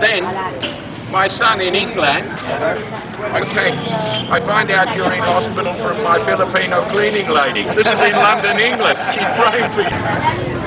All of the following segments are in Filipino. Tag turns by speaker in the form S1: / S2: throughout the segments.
S1: Then, my son in England, okay, I find out you're in hospital from my Filipino cleaning lady. This is in London, England. She's praying for you.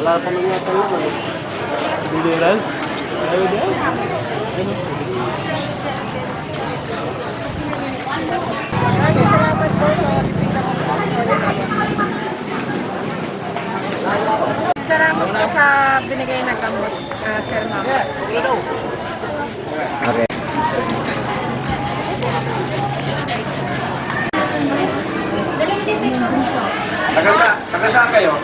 S2: Wala pa nang natanong. Biliran? Ayaw din?
S3: Salamat po sa binigay na gamot, Sir Ma'am.
S2: Okay. Taga saan kayo?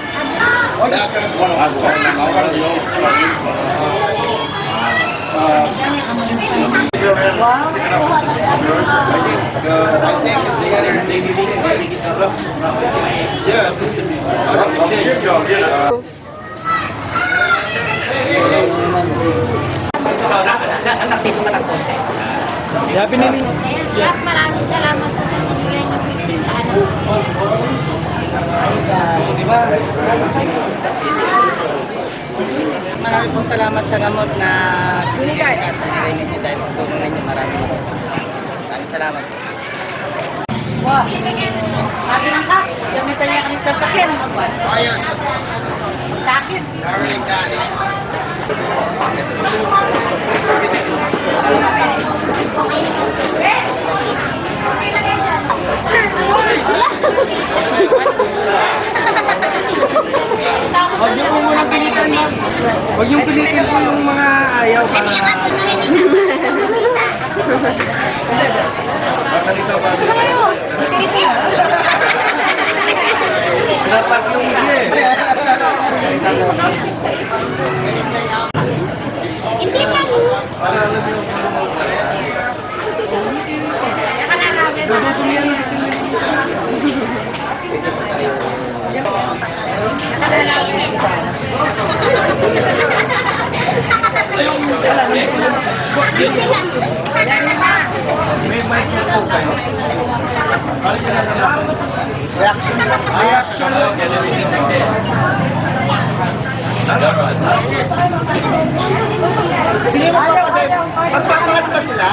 S3: Maraming salamat po sa binigay niyo pinilitaan.
S4: Maraming po salamat sa gamot na binigay ninyo dahil sa tulong ninyo. Maraming salamat. Wah. Sabi ng kak, gamitan niya kami sa sakyan.
S2: Ayun.
S4: Sakit.
S2: Darling Danny.
S5: Huwag niyo po muna pilitin, ma'am. Huwag niyo pilitin po yung mga ayaw para...
S2: Dapat yung
S3: Hindi pa
S2: may mic na po kayo. Reaction. Reaction. Hindi mo pa kasi, magpapangat ba sila?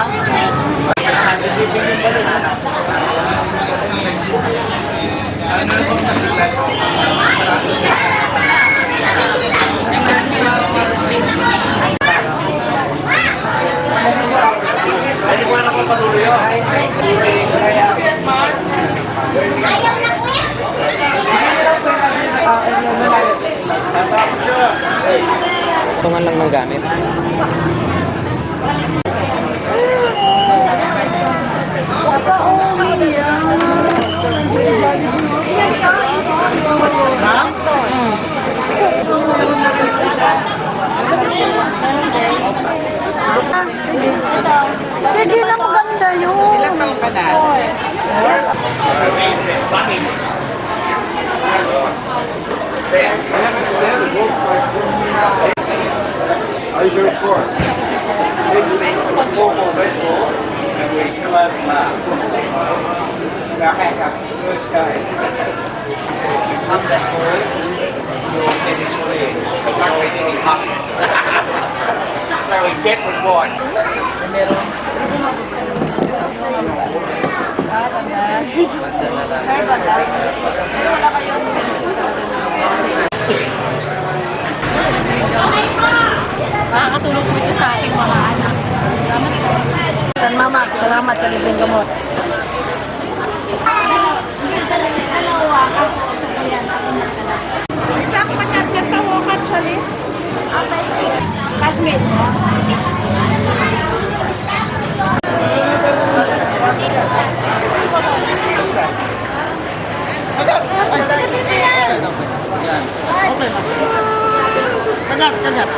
S2: Ay, ko na ko patuloy yun.
S3: ayaw na kuya.
S2: Tatapos siya.
S5: Tungan lang ng gamit.
S2: Ma'am?
S3: Sige na, maganda yun.
S4: Ilang taong ka na?
S2: Are you sure it's for? Football, baseball, and we come out and laugh. Good sky. Up that word, you'll get his way. Not really hot. So we get with what?
S4: Makakatulong po ito sa aking mga anak. Salamat po. San Mama, salamat sa libreng gamot.
S3: Isa ako matya't sa wakat siya rin. Classmate mo?
S2: Kagat, kagat.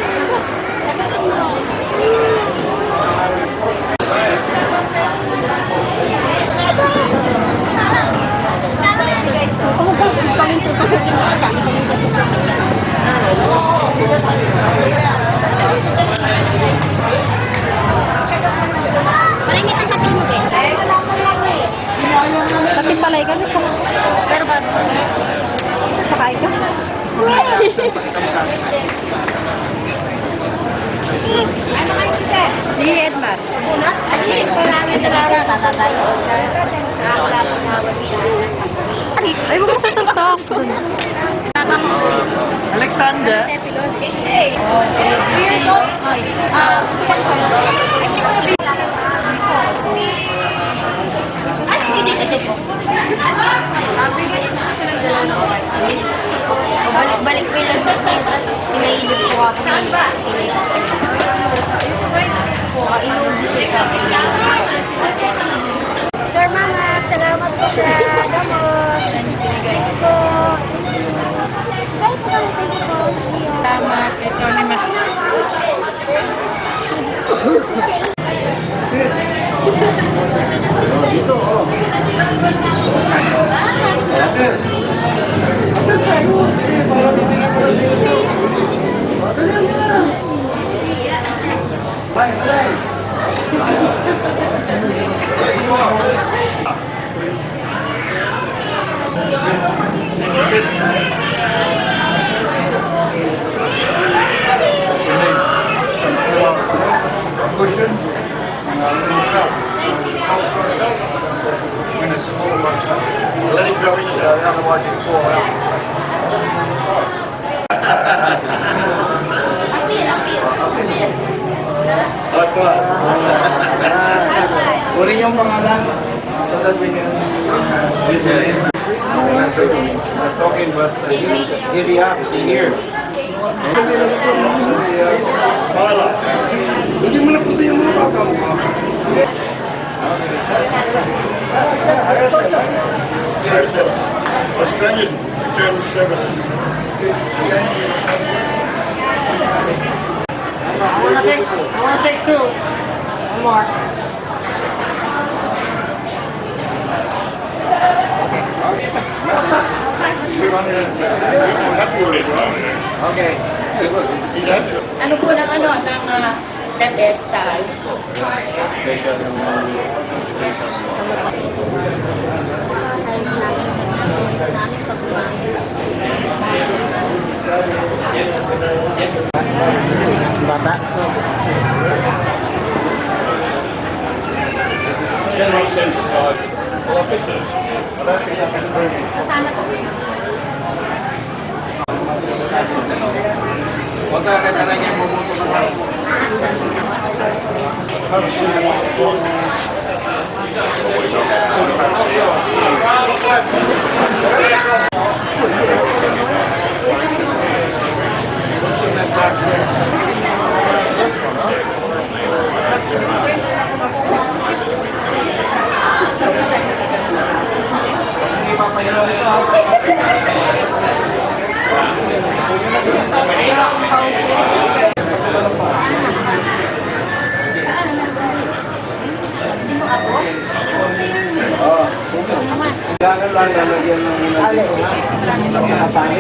S3: Maringit ang kapil mo, Ben. Kapil palay ka. Pero ba? Sakay ka? Sige, Edmar. Ay, huwag mo tatak.
S5: Alexander.
S3: Balik-balik ko yung nagsasayin, tapos pinailip ko ako ng pinay ko. Sir Mama, salamat po sa gamot. Thank you po. Thank you po.
S4: Salamat. Ito ni Mas.
S2: Dito, oh. Para bibigyan ko ng dito. Dali mo na. Bye, bye. Cushion. When it's full of
S5: otherwise it'll fall out.
S1: High class.
S5: Kunin yung pangalan. So that we can... Talking about idiocracy here. Hindi mo na puti yung mga bata mo.
S1: Australian German Shepherd.
S5: I want to take two. One more. Okay.
S4: Ano po ng debit sa
S5: Bata.
S1: General synthesizer officers.
S4: kasama po.
S5: Huwag ka katala niya bumuto ka lang. Hindi pa pahilaw ito. Kailangan lang lalagyan ng muna dito. Nakatali.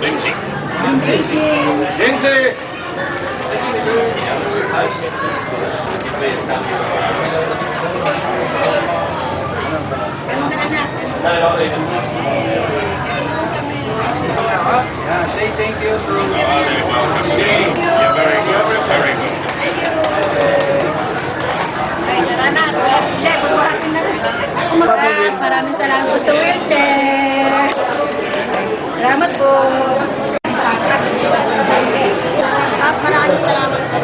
S1: Lindsay.
S5: Lindsay! Yeah, say thank you to...
S1: Welcome. You're very good. Very good.
S4: Maraming salamat po sa wheelchair. Salamat po.
S3: Maraming salamat po.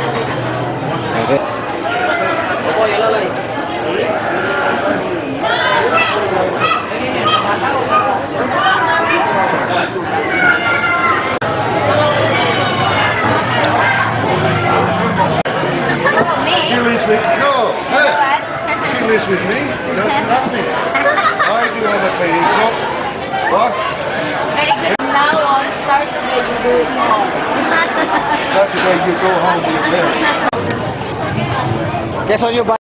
S5: She lives with... No! Hey! She lives with me. Does nothing. I do all the cleaning. Look. What?
S4: Very good. Now on, start the way you do it more.
S5: That's the way you go home to your parents. Guess on your